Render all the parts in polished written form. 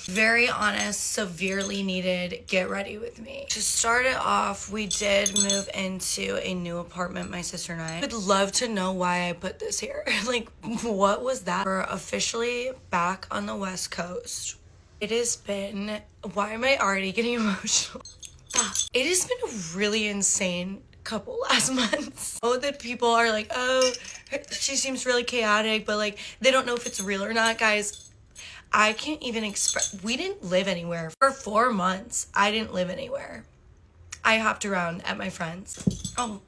Very honest, severely needed get ready with me. To start it off, we did move into a new apartment, my sister and I. I would love to know why I put this here. Like, what was that? We're officially back on the West Coast. It has been, why am I already getting emotional? It has been a really insane couple last months. Oh, that people are like, oh, she seems really chaotic, but like, they don't know if it's real or not. Guys, I can't even express. We didn't live anywhere for 4 months. I didn't live anywhere. I hopped around at my friends. Oh,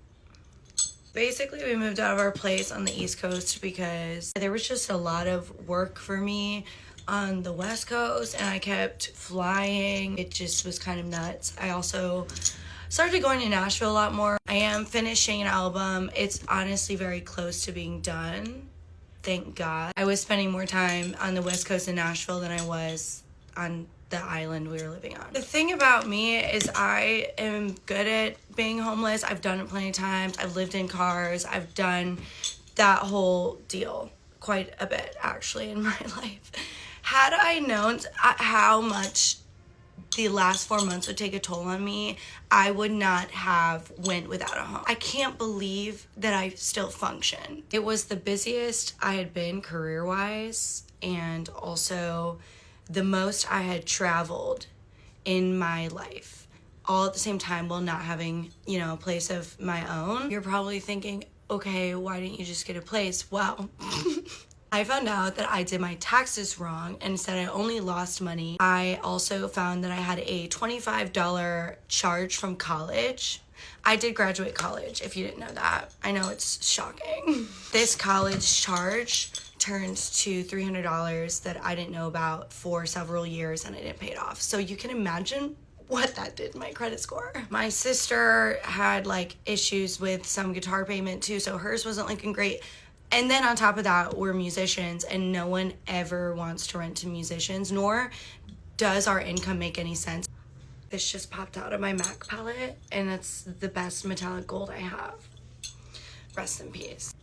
basically we moved out of our place on the East Coast because there was just a lot of work for me on the West Coast and I kept flying. It just was kind of nuts. I also started going to Nashville a lot more. I am finishing an album. It's honestly very close to being done. Thank God. I was spending more time on the West Coast in Nashville than I was on the island we were living on. The thing about me is I am good at being homeless. I've done it plenty of times. I've lived in cars. I've done that whole deal quite a bit actually in my life. Had I known how much the last 4 months would take a toll on me, I would not have went without a home. I can't believe that I still function. It was the busiest I had been career-wise and also the most I had traveled in my life, all at the same time while not having, you know, a place of my own. You're probably thinking, okay, why didn't you just get a place? Well, I found out that I did my taxes wrong and instead I only lost money. I also found that I had a $25 charge from college. I did graduate college, if you didn't know that. I know it's shocking. This college charge turns to $300 that I didn't know about for several years and I didn't pay it off. So you can imagine what that did to my credit score. My sister had like issues with some guitar payment too, so hers wasn't looking great. And then on top of that, we're musicians and no one ever wants to rent to musicians, nor does our income make any sense. This just popped out of my MAC palette and it's the best metallic gold I have. Rest in peace.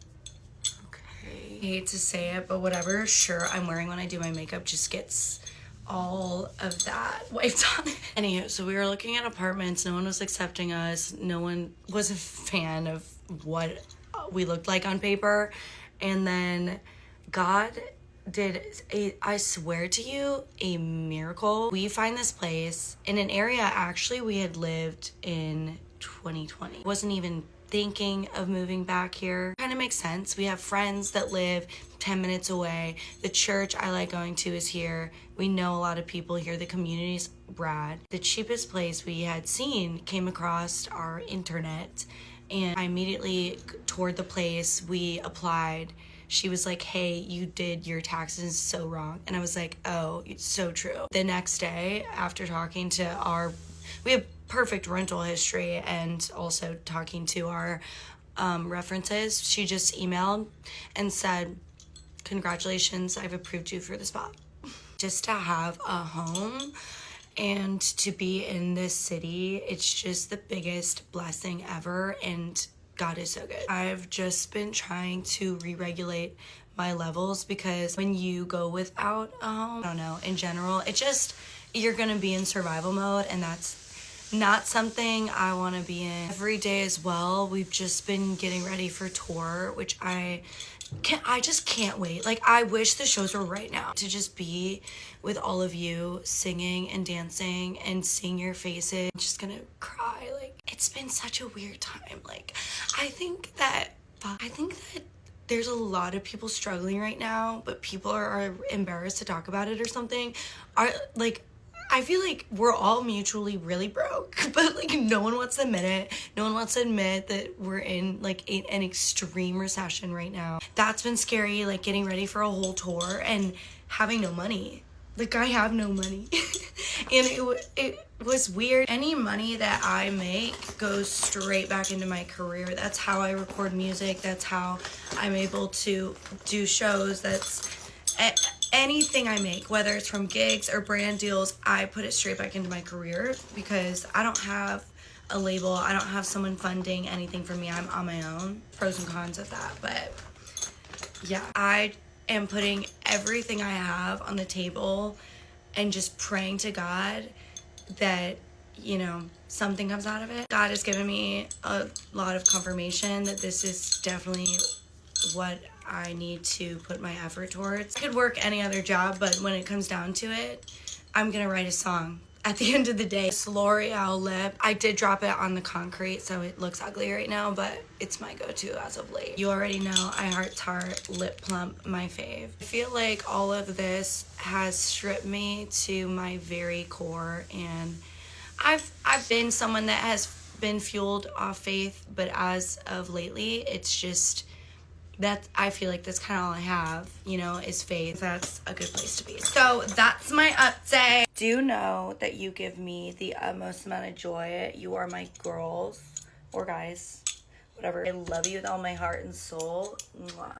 Okay. I hate to say it, but whatever shirt I'm wearing when I do my makeup just gets all of that wiped on it. Anywho, so we were looking at apartments. No one was accepting us. No one was a fan of what we looked like on paper. And then God did I swear to you, a miracle. We find this place in an area actually we had lived in 2020. Wasn't even thinking of moving back here. Kind of makes sense. We have friends that live 10 minutes away. The church I like going to is here. We know a lot of people here. The community's rad. The cheapest place we had seen came across our internet and I immediately toured the place. We applied. She was like, hey, you did your taxes so wrong. And I was like, oh, it's so true. The next day, after talking to we have perfect rental history and also talking to our references, she just emailed and said, congratulations, I've approved you for the spot. Just to have a home and to be in this city, it's just the biggest blessing ever, and God is so good. I've just been trying to re-regulate my levels because when you go without a home, I don't know, in general, you're gonna be in survival mode, and that's not something I want to be in every day as well. We've just been getting ready for tour, which I just can't wait. Like, I wish the shows were right now to just be with all of you singing and dancing and seeing your faces. I'm just gonna cry. Like, it's been such a weird time. Like, I think that there's a lot of people struggling right now, but people are embarrassed to talk about it or something. I feel like we're all mutually really broke, but like no one wants to admit it. No one wants to admit that we're in like an extreme recession right now. That's been scary, like getting ready for a whole tour and having no money. Like, I have no money. And it was weird. Any money that I make goes straight back into my career. That's how I record music. That's how I'm able to do shows. That's anything I make, whether it's from gigs or brand deals, I put it straight back into my career because I don't have a label. I don't have someone funding anything for me. I'm on my own. Pros and cons of that. But yeah, I am putting everything I have on the table and just praying to God that, you know, something comes out of it. God has given me a lot of confirmation that this is definitely what I need to put my effort towards. I could work any other job, but when it comes down to it, I'm gonna write a song. At the end of the day, this L'Oreal lip, I did drop it on the concrete, so it looks ugly right now, but it's my go-to as of late. You already know I heart Tarte Lip Plump, my fave. I feel like all of this has stripped me to my very core, and I've been someone that has been fueled off faith, but as of lately, it's just that I feel like that's kind of all I have, you know, is faith. That's a good place to be. So that's my update. Do know that you give me the utmost amount of joy. You are my girls or guys, whatever. I love you with all my heart and soul. Mwah.